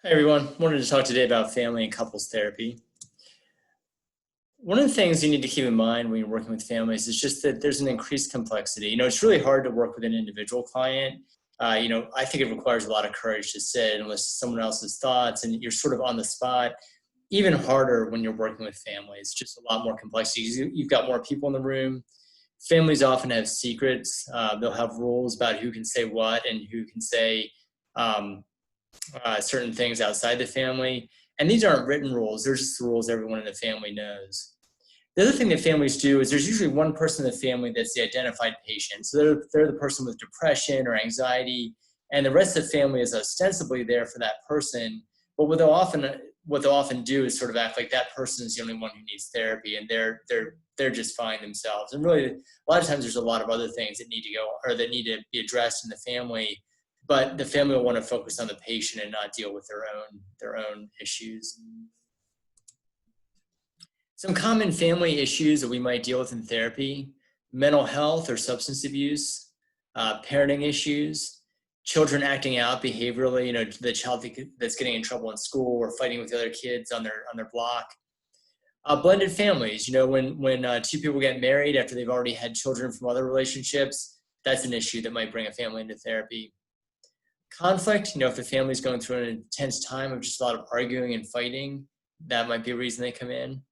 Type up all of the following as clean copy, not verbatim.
Hi everyone, wanted to talk today about family and couples therapy. One of the things you need to keep in mind when you're working with families is just that there's an increased complexity. It's really hard to work with an individual client. I think it requires a lot of courage to sit and listen to someone else's thoughts, and you're sort of on the spot. Even harder when you're working with families, just a lot more complexity. You've got more people in the room. Families often have secrets. They'll have rules about who can say what and who can say um, certain things outside the family. And these aren't written rules. They're just the rules everyone in the family knows. The other thing that families do is there's usually one person in the family that's the identified patient. So they're the person with depression or anxiety, and the rest of the family is ostensibly there for that person. But what they'll often do is sort of act like that person is the only one who needs therapy, and they're just fine themselves. And really, a lot of times there's a lot of other things that need to go or that need to be addressed in the family. But the family will want to focus on the patient and not deal with their own issues. Some common family issues that we might deal with in therapy: mental health or substance abuse, parenting issues, children acting out behaviorally, the child that's getting in trouble in school or fighting with the other kids on their block. Blended families, when two people get married after they've already had children from other relationships, that's an issue that might bring a family into therapy. Conflict, if the family's going through an intense time of just a lot of arguing and fighting, that might be a reason they come in.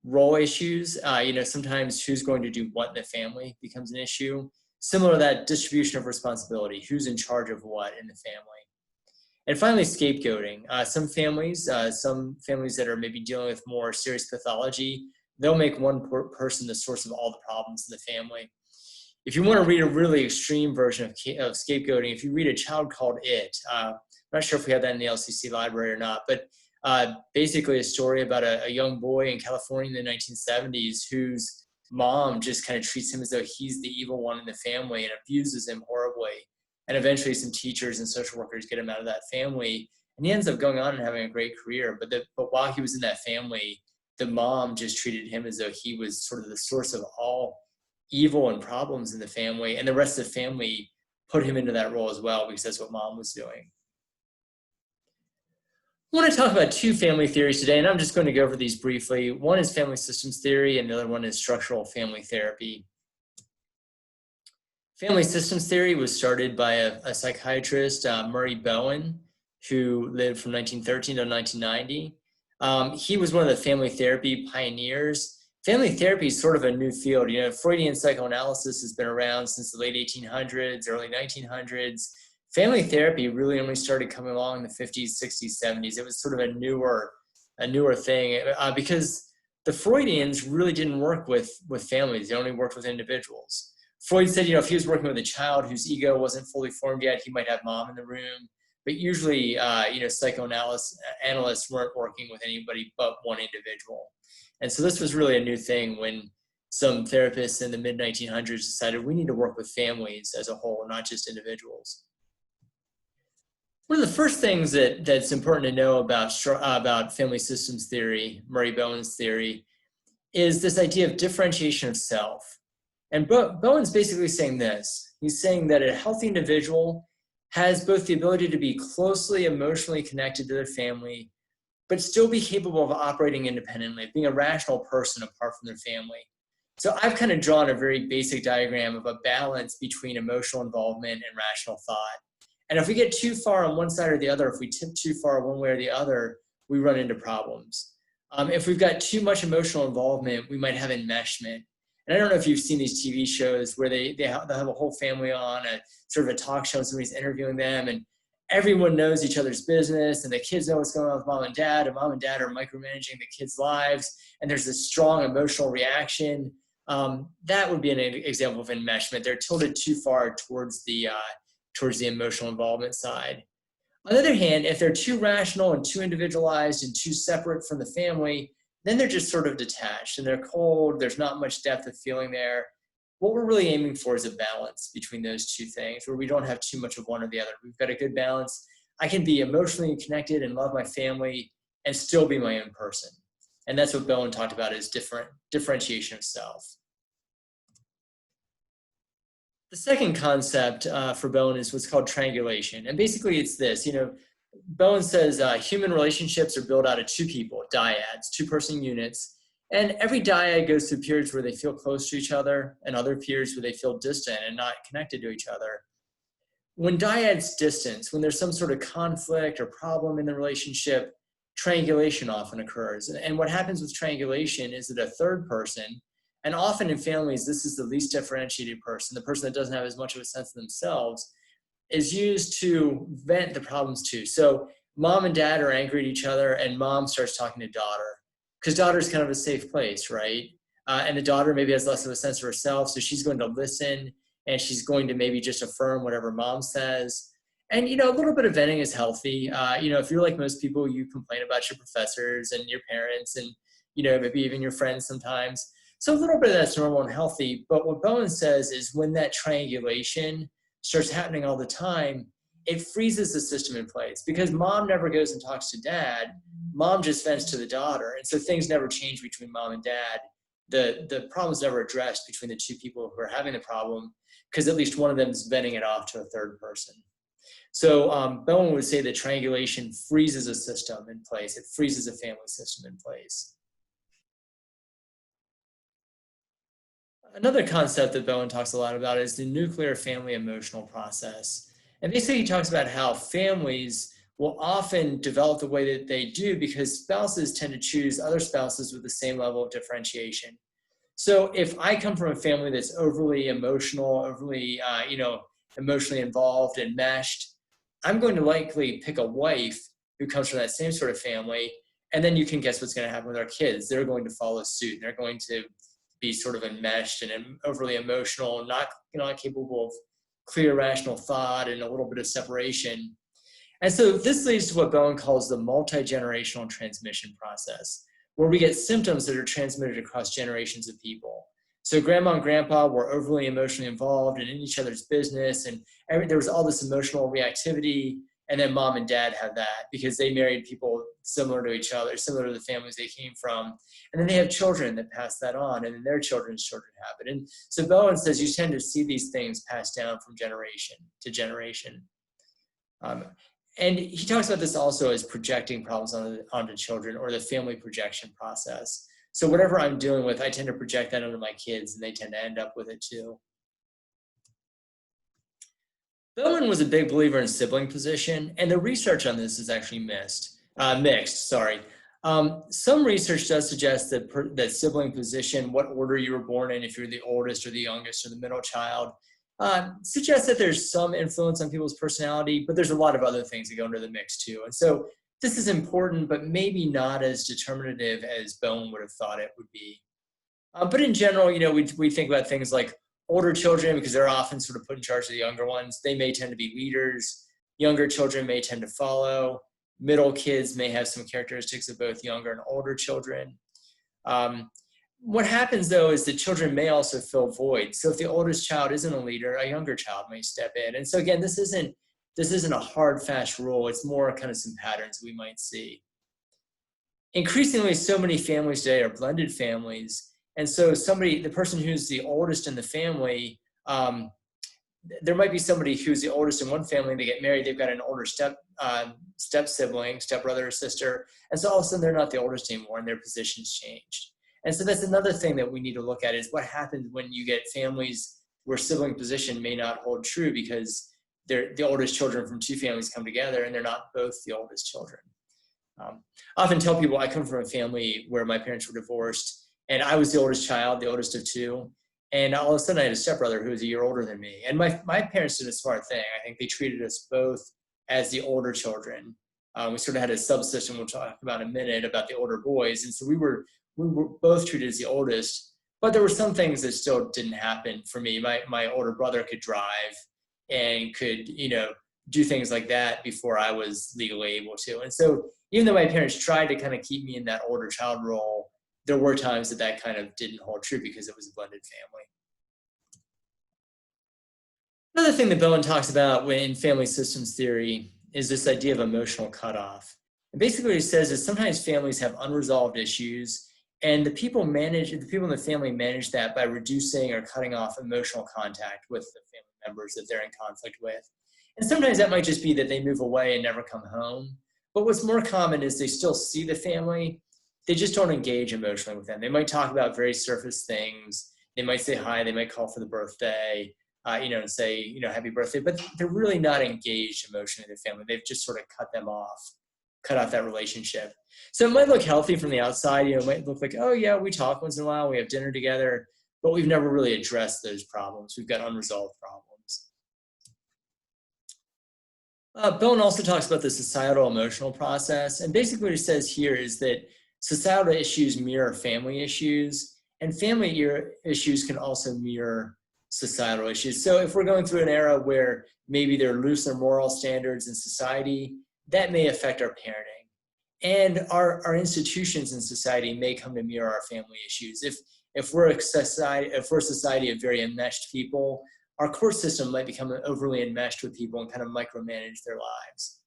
Role issues, sometimes who's going to do what in the family becomes an issue. Similar to that, distribution of responsibility, who's in charge of what in the family. And finally, scapegoating. Some families that are maybe dealing with more serious pathology, they'll make one person the source of all the problems in the family. If you want to read a really extreme version of scapegoating, if you read A Child Called It, I'm not sure if we have that in the LCC library or not, but basically a story about a young boy in California in the 1970s whose mom just kind of treats him as though he's the evil one in the family and abuses him horribly. And eventually some teachers and social workers get him out of that family, and he ends up going on and having a great career. But while he was in that family, the mom just treated him as though he was sort of the source of all evil and problems in the family, and the rest of the family put him into that role as well because that's what mom was doing. I want to talk about two family theories today, and I'm just going to go over these briefly. One is family systems theory, and the other one is structural family therapy. Family systems theory was started by a psychiatrist, Murray Bowen, who lived from 1913 to 1990. He was one of the family therapy pioneers. Family therapy is sort of a new field. Freudian psychoanalysis has been around since the late 1800s, early 1900s. Family therapy really only started coming along in the 50s, 60s, 70s. It was sort of a newer thing because the Freudians really didn't work with families. They only worked with individuals. Freud said, if he was working with a child whose ego wasn't fully formed yet, he might have mom in the room. But usually, psychoanalysts weren't working with anybody but one individual. And so this was really a new thing when some therapists in the mid-1900s decided we need to work with families as a whole, not just individuals. One of the first things that's important to know about family systems theory, Murray Bowen's theory, is this idea of differentiation of self. And Bowen's basically saying this. He's saying that a healthy individual has both the ability to be closely emotionally connected to their family, but still be capable of operating independently, of being a rational person apart from their family. So I've kind of drawn a very basic diagram of a balance between emotional involvement and rational thought. And if we get too far on one side or the other, if we tip too far one way or the other, we run into problems. If we've got too much emotional involvement, we might have enmeshment. And I don't know if you've seen these TV shows where they'll have a whole family on, a sort of a talk show, and somebody's interviewing them, and everyone knows each other's business, and the kids know what's going on with mom and dad are micromanaging the kids' lives, and there's this strong emotional reaction. That would be an example of enmeshment. They're tilted too far towards the emotional involvement side. On the other hand, if they're too rational and too individualized and too separate from the family, then they're just sort of detached and they're cold. There's not much depth of feeling there. What we're really aiming for is a balance between those two things where we don't have too much of one or the other. We've got a good balance. I can be emotionally connected and love my family and still be my own person. And that's what Bowen talked about is differentiation of self. The second concept for Bowen is what's called triangulation. And basically it's this, Bowen says human relationships are built out of two people, dyads, two-person units, and every dyad goes through periods where they feel close to each other and other periods where they feel distant and not connected to each other. When dyads distance, when there's some sort of conflict or problem in the relationship, triangulation often occurs. And what happens with triangulation is that a third person, and often in families, this is the least differentiated person, the person that doesn't have as much of a sense of themselves, is used to vent the problems to. So mom and dad are angry at each other, and mom starts talking to daughter, because daughter is kind of a safe place, right? And the daughter maybe has less of a sense of herself, so she's going to listen, and she's going to maybe just affirm whatever mom says. And, you know, a little bit of venting is healthy. You know, if you're like most people, you complain about your professors and your parents and, you know, maybe even your friends sometimes. So a little bit of that's normal and healthy. But what Bowen says is when that triangulation starts happening all the time, it freezes the system in place because mom never goes and talks to dad. Mom just vents to the daughter. And so things never change between mom and dad. The problem's never addressed between the two people who are having the problem because at least one of them is venting it off to a third person. So Bowen would say that triangulation freezes a system in place. It freezes a family system in place. Another concept that Bowen talks a lot about is the nuclear family emotional process. And basically he talks about how families will often develop the way that they do because spouses tend to choose other spouses with the same level of differentiation. So if I come from a family that's overly emotional, overly, you know, emotionally involved and meshed, I'm going to likely pick a wife who comes from that same sort of family. And then you can guess what's going to happen with our kids. They're going to follow suit. They're going to be sort of enmeshed and overly emotional, not, you know, not capable of clear rational thought and a little bit of separation. And so this leads to what Bowen calls the multi-generational transmission process, where we get symptoms that are transmitted across generations of people. So grandma and grandpa were overly emotionally involved and in each other's business, and there was all this emotional reactivity. And then mom and dad have that because they married people similar to each other, similar to the families they came from. And then they have children that pass that on, and then their children's children have it. And so Bowen says you tend to see these things passed down from generation to generation. And he talks about this also as projecting problems onto children, or the family projection process. So whatever I'm dealing with, I tend to project that onto my kids, and they tend to end up with it too. Bowen was a big believer in sibling position, and the research on this is actually mixed. Some research does suggest that sibling position, what order you were born in, if you're the oldest or the youngest or the middle child, suggests that there's some influence on people's personality, but there's a lot of other things that go into the mix too. And so this is important, but maybe not as determinative as Bowen would have thought it would be. But in general, you know, we think about things like older children, because they're often sort of put in charge of the younger ones. They may tend to be leaders. Younger children may tend to follow. Middle kids may have some characteristics of both younger and older children. What happens though is that children may also fill voids. So if the oldest child isn't a leader, a younger child may step in. And so again, this isn't a hard, fast rule. It's more kind of some patterns we might see. Increasingly, so many families today are blended families. And so the person who's the oldest in the family, there might be somebody who's the oldest in one family, they get married, they've got an older step sibling, step brother or sister. And so all of a sudden they're not the oldest anymore and their position's changed. And so that's another thing that we need to look at is what happens when you get families where sibling position may not hold true because the oldest children from two families come together and they're not both the oldest children. I often tell people I come from a family where my parents were divorced and I was the oldest child, the oldest of two. And all of a sudden I had a stepbrother who was a year older than me. And my parents did a smart thing. I think they treated us both as the older children. We sort of had a subsystem we'll talk about in a minute about the older boys. And so we were both treated as the oldest, but there were some things that still didn't happen for me. My older brother could drive and could, you know, do things like that before I was legally able to. And so even though my parents tried to kind of keep me in that older child role, there were times that kind of didn't hold true because it was a blended family. Another thing that Bowen talks about in family systems theory is this idea of emotional cutoff. And basically what he says is sometimes families have unresolved issues and the people in the family manage that by reducing or cutting off emotional contact with the family members that they're in conflict with. And sometimes that might just be that they move away and never come home. But what's more common is they still see the family. They just don't engage emotionally with them. They might talk about very surface things. They might say hi. They might call for the birthday, and say, happy birthday. But they're really not engaged emotionally with their family. They've just sort of cut off that relationship. So it might look healthy from the outside. It might look like, oh yeah, we talk once in a while. We have dinner together. But we've never really addressed those problems. We've got unresolved problems. Bowen also talks about the societal emotional process. And basically what he says here is that societal issues mirror family issues, and family issues can also mirror societal issues. So if we're going through an era where maybe there are looser moral standards in society, that may affect our parenting. And our institutions in society may come to mirror our family issues. If we're a society of very enmeshed people, our court system might become overly enmeshed with people and kind of micromanage their lives.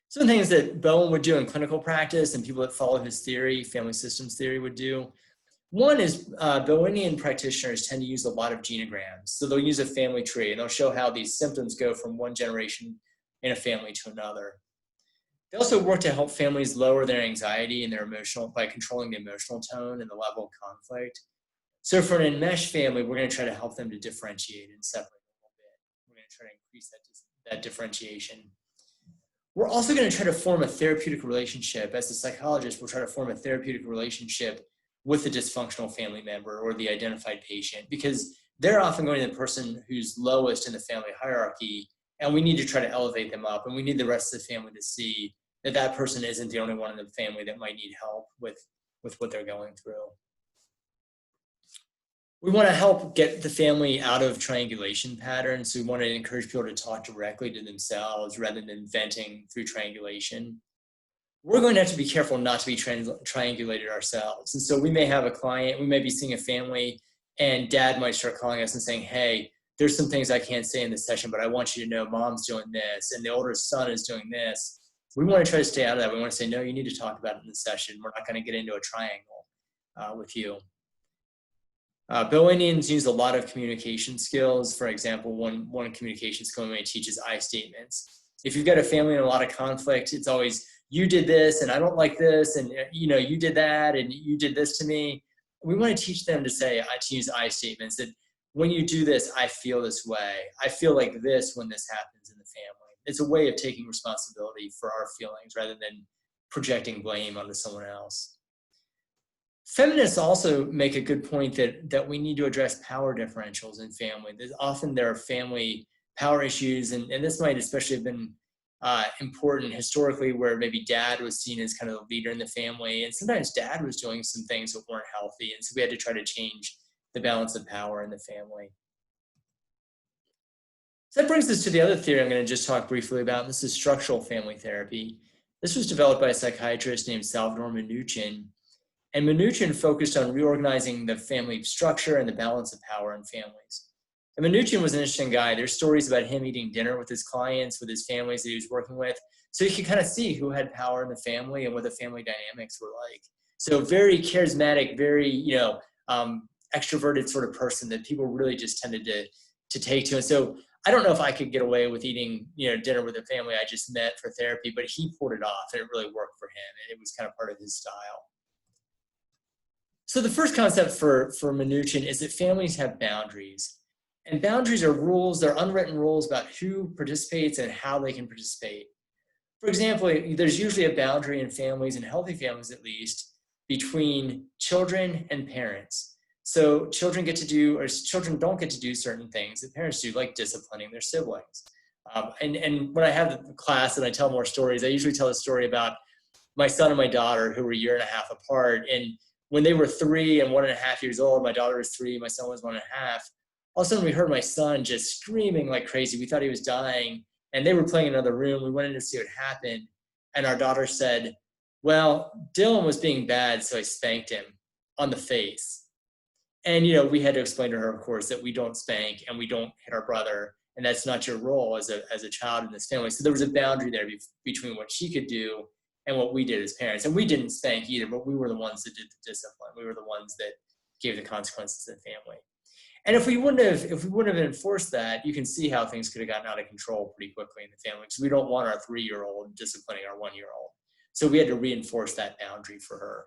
Some things that Bowen would do in clinical practice and people that follow his theory, family systems theory, would do. One is Bowenian practitioners tend to use a lot of genograms. So they'll use a family tree and they'll show how these symptoms go from one generation in a family to another. They also work to help families lower their anxiety and their emotional by controlling the emotional tone and the level of conflict. So for an enmeshed family, we're going to try to help them to differentiate and separate a little bit. We're going to try to increase that differentiation. We're also going to try to form a therapeutic relationship. As a psychologist, we'll try to form a therapeutic relationship with the dysfunctional family member or the identified patient, because they're often going to the person who's lowest in the family hierarchy, and we need to try to elevate them up, and we need the rest of the family to see that that person isn't the only one in the family that might need help with what they're going through. We want to help get the family out of triangulation patterns. So we want to encourage people to talk directly to themselves rather than venting through triangulation. We're going to have to be careful not to be triangulated ourselves. And so we may have a client, we may be seeing a family, and dad might start calling us and saying, hey, there's some things I can't say in this session, but I want you to know mom's doing this, and the older son is doing this. We want to try to stay out of that. We want to say, no, you need to talk about it in the session. We're not going to get into a triangle with you. Bowenians use a lot of communication skills. For example, one communication skill we may teach is I statements. If you've got a family in a lot of conflict, it's always, you did this and I don't like this, and you did that and you did this to me. We want to teach them to use I statements, that when you do this, I feel this way. I feel like this when this happens in the family. It's a way of taking responsibility for our feelings rather than projecting blame onto someone else. Feminists also make a good point that we need to address power differentials in family. Often there are family power issues, and this might especially have been important historically, where maybe dad was seen as kind of the leader in the family, and sometimes dad was doing some things that weren't healthy, and so we had to try to change the balance of power in the family. So that brings us to the other theory I'm going to just talk briefly about, and this is structural family therapy. This was developed by a psychiatrist named Salvador Minuchin. And Minuchin focused on reorganizing the family structure and the balance of power in families. And Minuchin was an interesting guy. There's stories about him eating dinner with his clients, with his families that he was working with. So you could kind of see who had power in the family and what the family dynamics were like. So very charismatic, very, extroverted sort of person that people really just tended to take to. And so I don't know if I could get away with eating, dinner with a family I just met for therapy, but he pulled it off and it really worked for him. And it was kind of part of his style. So the first concept for Minuchin is that families have boundaries. And boundaries are rules, they're unwritten rules about who participates and how they can participate. For example, there's usually a boundary in families, in healthy families at least, between children and parents. So children don't get to do certain things that parents do, like disciplining their siblings. And when I have the class and I tell more stories, I usually tell a story about my son and my daughter who were a year and a half apart. And when they were 3 and 1.5 years old, my daughter was 3, my son was 1.5. All of a sudden we heard my son just screaming like crazy. We thought he was dying, and they were playing in another room. We went in to see what happened. And our daughter said, well, Dylan was being bad, so I spanked him on the face. And, we had to explain to her, of course, that we don't spank and we don't hit our brother. And that's not your role as a child in this family. So there was a boundary there between what she could do and what we did as parents. And we didn't spank either, but we were the ones that did the discipline. We were the ones that gave the consequences to the family. And if we wouldn't have enforced that, you can see how things could have gotten out of control pretty quickly in the family, because we don't want our 3-year-old disciplining our 1-year-old. So we had to reinforce that boundary for her.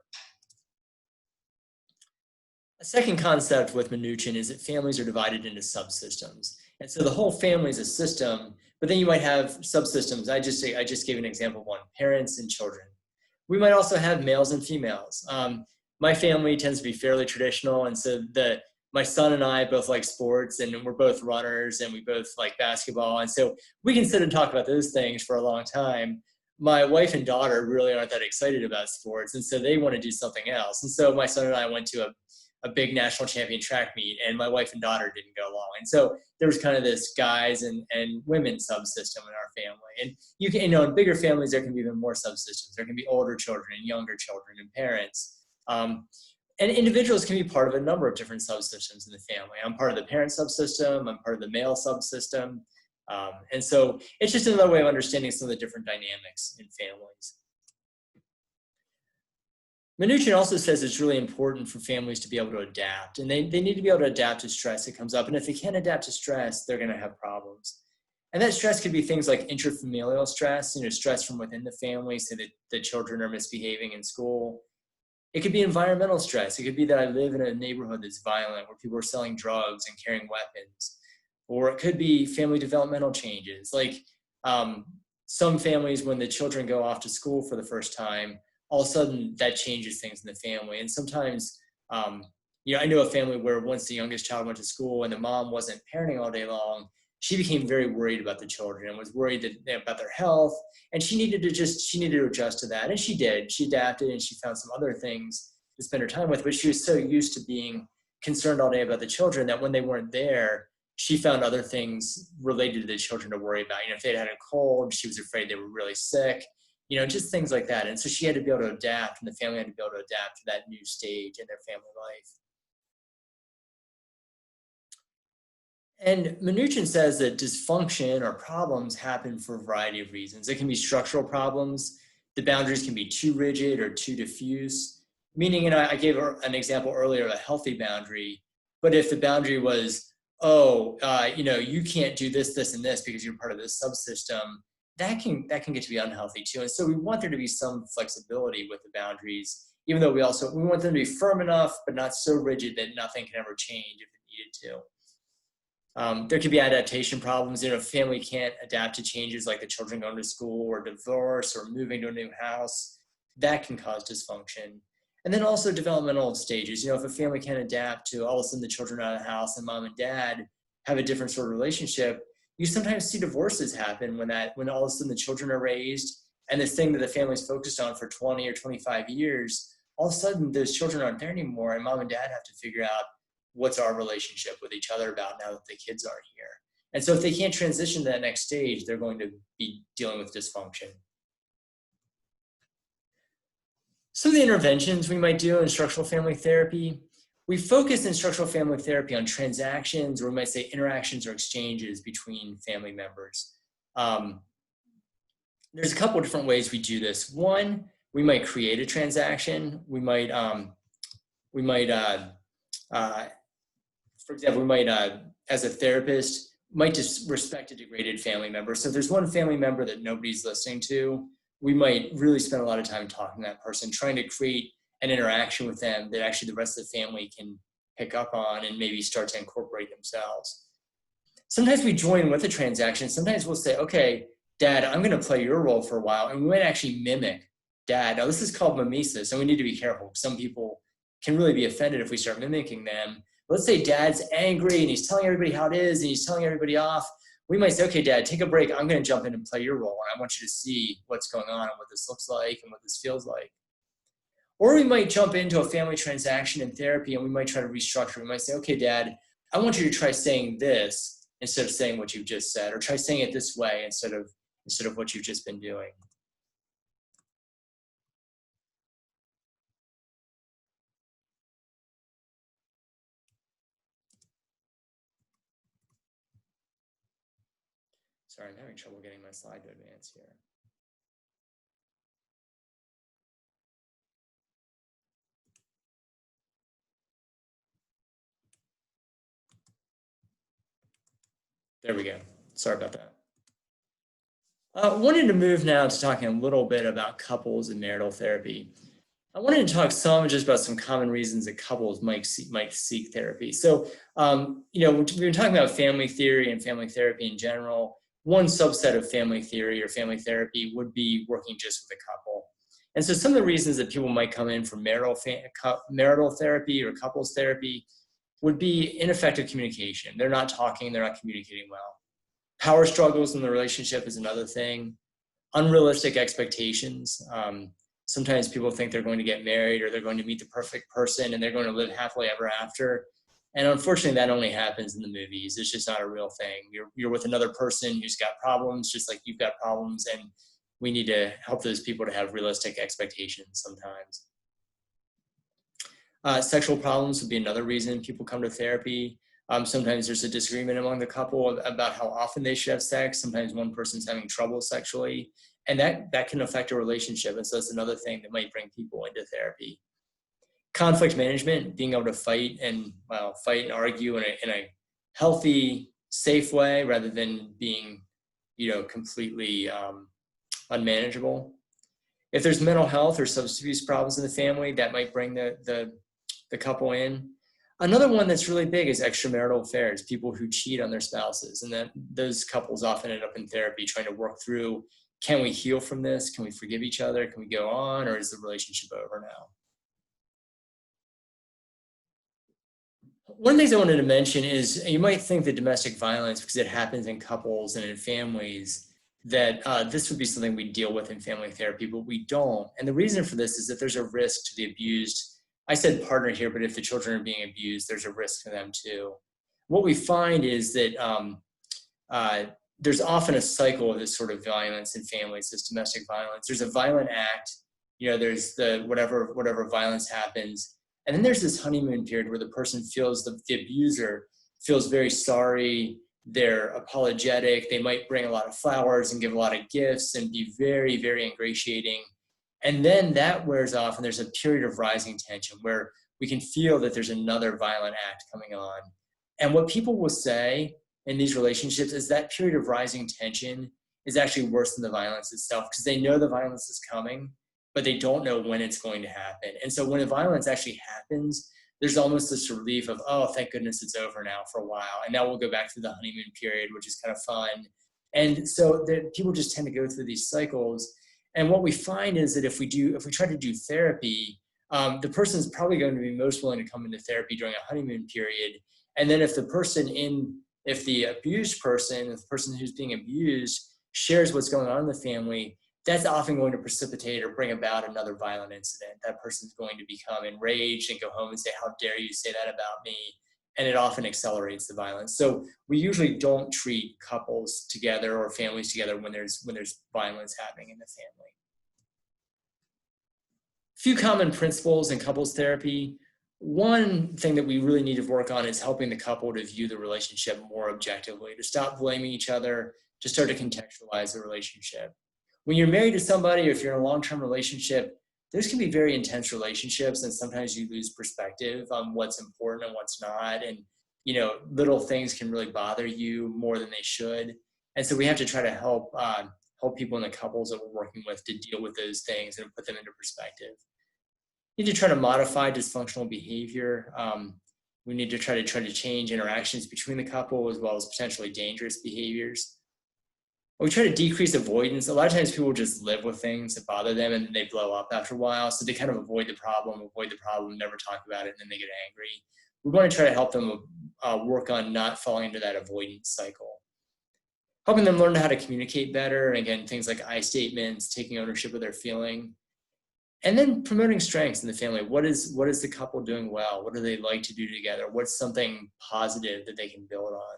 A second concept with Minuchin is that families are divided into subsystems. And so the whole family is a system, but then you might have subsystems. I just gave an example of one: parents and children. We might also have males and females. My family tends to be fairly traditional, and so my son and I both like sports, and we're both runners, and we both like basketball, and so we can sit and talk about those things for a long time. My wife and daughter really aren't that excited about sports, and so they want to do something else. And so my son and I went to a big national champion track meet, and my wife and daughter didn't go along. And so there was kind of this guys and women subsystem in our family. And you can, in bigger families, there can be even more subsystems. There can be older children and younger children and parents. And individuals can be part of a number of different subsystems in the family. I'm part of the parent subsystem. I'm part of the male subsystem. And so it's just another way of understanding some of the different dynamics in families. Minuchin also says it's really important for families to be able to adapt, and they need to be able to adapt to stress that comes up. And if they can't adapt to stress, they're going to have problems. And that stress could be things like intrafamilial stress, stress from within the family, so that the children are misbehaving in school. It could be environmental stress. It could be that I live in a neighborhood that's violent, where people are selling drugs and carrying weapons. Or it could be family developmental changes. Like some families, when the children go off to school for the first time, all of a sudden that changes things in the family. And sometimes, I know a family where once the youngest child went to school and the mom wasn't parenting all day long, she became very worried about the children and was worried about their health. And she needed to adjust to that. And she did. She adapted, and she found some other things to spend her time with. But she was so used to being concerned all day about the children that when they weren't there, she found other things related to the children to worry about. If they'd had a cold, she was afraid they were really sick. Just things like that. And so she had to be able to adapt, and the family had to be able to adapt to that new stage in their family life. And Minuchin says that dysfunction or problems happen for a variety of reasons. It can be structural problems. The boundaries can be too rigid or too diffuse. Meaning, I gave an example earlier of a healthy boundary, but if the boundary was, you can't do this, this, and this because you're part of this subsystem, that can get to be unhealthy too. And so we want there to be some flexibility with the boundaries, even though we want them to be firm enough, but not so rigid that nothing can ever change if it needed to. There could be adaptation problems. If a family can't adapt to changes like the children going to school or divorce or moving to a new house, that can cause dysfunction. And then also developmental stages. If a family can't adapt to all of a sudden the children are out of the house and mom and dad have a different sort of relationship, you sometimes see divorces happen when all of a sudden the children are raised, and this thing that the family's focused on for 20 or 25 years, all of a sudden those children aren't there anymore, and mom and dad have to figure out what's our relationship with each other about now that the kids aren't here. And so if they can't transition to that next stage, they're going to be dealing with dysfunction. Some of the interventions we might do in structural family therapy: we focus in structural family therapy on transactions, or we might say interactions or exchanges between family members. There's a couple of different ways we do this. One, we might create a transaction. For example, we might, as a therapist, might disrespect a degraded family member. So if there's one family member that nobody's listening to, we might really spend a lot of time talking to that person, trying to create an interaction with them that actually the rest of the family can pick up on and maybe start to incorporate themselves. Sometimes we join with a transaction. Sometimes we'll say, okay, Dad, I'm going to play your role for a while. And we might actually mimic Dad. Now, this is called mimesis, and we need to be careful. Some people can really be offended if we start mimicking them. Let's say Dad's angry and he's telling everybody how it is and he's telling everybody off. We might say, okay, Dad, take a break. I'm going to jump in and play your role. And I want you to see what's going on and what this looks like and what this feels like. Or we might jump into a family transaction in therapy and we might try to restructure. We might say, okay, Dad, I want you to try saying this instead of saying what you've just said, or try saying it this way instead of what you've just been doing. Sorry, I'm having trouble getting my slide to advance here. There we go. Sorry about that. Wanted to move now to talking a little bit about couples and marital therapy. I wanted to talk just about some common reasons that couples might seek therapy. So, we've been talking about family theory and family therapy in general. One subset of family theory or family therapy would be working just with a couple. And so some of the reasons that people might come in for marital therapy or couples therapy would be ineffective communication. They're not talking, they're not communicating well. Power struggles in the relationship is another thing. Unrealistic expectations. Sometimes people think they're going to get married or they're going to meet the perfect person and they're going to live happily ever after. And unfortunately, that only happens in the movies. It's just not a real thing. You're with another person who's got problems, just like you've got problems, and we need to help those people to have realistic expectations sometimes. Sexual problems would be another reason people come to therapy. Sometimes there's a disagreement among the couple about how often they should have sex. Sometimes one person's having trouble sexually, and that can affect a relationship. And so that's another thing that might bring people into therapy. Conflict management, being able to fight and argue in a healthy, safe way rather than being, completely unmanageable. If there's mental health or substance abuse problems in the family, that might bring the couple in. Another one that's really big is extramarital affairs, people who cheat on their spouses. And those couples often end up in therapy trying to work through, can we heal from this? Can we forgive each other? Can we go on? Or is the relationship over now? One of the things I wanted to mention is you might think that domestic violence, because it happens in couples and in families, that this would be something we deal with in family therapy, but we don't. And the reason for this is that there's a risk to the abused. I said partner here, but if the children are being abused, there's a risk to them too. What we find is that there's often a cycle of this sort of violence in families, this domestic violence. There's a violent act, there's the whatever violence happens. And then there's this honeymoon period where the person feels, the abuser feels very sorry, they're apologetic, they might bring a lot of flowers and give a lot of gifts and be very, very ingratiating. And then that wears off and there's a period of rising tension where we can feel that there's another violent act coming on. And what people will say in these relationships is that period of rising tension is actually worse than the violence itself, because they know the violence is coming, but they don't know when it's going to happen. And so when the violence actually happens, there's almost this relief of, oh, thank goodness it's over now for a while. And now we'll go back to the honeymoon period, which is kind of fun. And so people just tend to go through these cycles. And what we find is that if we try to do therapy, the person is probably going to be most willing to come into therapy during a honeymoon period. And then if the abused person, if the person who's being abused shares what's going on in the family, that's often going to precipitate or bring about another violent incident. That person's going to become enraged and go home and say, how dare you say that about me? And it often accelerates the violence. So we usually don't treat couples together or families together when there's violence happening in the family. A few common principles in couples therapy. One thing that we really need to work on is helping the couple to view the relationship more objectively, to stop blaming each other, to start to contextualize the relationship. When you're married to somebody, or if you're in a long-term relationship, those can be very intense relationships, and sometimes you lose perspective on what's important and what's not. And, little things can really bother you more than they should. And so we have to try to help people in the couples that we're working with to deal with those things and put them into perspective. We need to try to modify dysfunctional behavior. We need to try to change interactions between the couple as well as potentially dangerous behaviors. We try to decrease avoidance. A lot of times people just live with things that bother them and then they blow up after a while. So they kind of avoid the problem, never talk about it, and then they get angry. We want to try to help them work on not falling into that avoidance cycle. Helping them learn how to communicate better. And again, things like I statements, taking ownership of their feeling. And then promoting strengths in the family. What is the couple doing well? What do they like to do together? What's something positive that they can build on?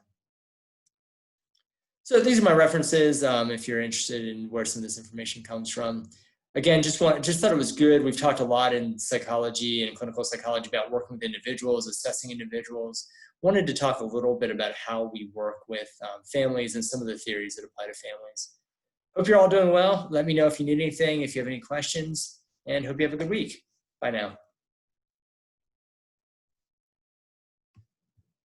So these are my references if you're interested in where some of this information comes from. Again, just thought it was good. We've talked a lot in psychology and clinical psychology about working with individuals, assessing individuals. Wanted to talk a little bit about how we work with families and some of the theories that apply to families. Hope you're all doing well. Let me know if you need anything, if you have any questions, and hope you have a good week. Bye now.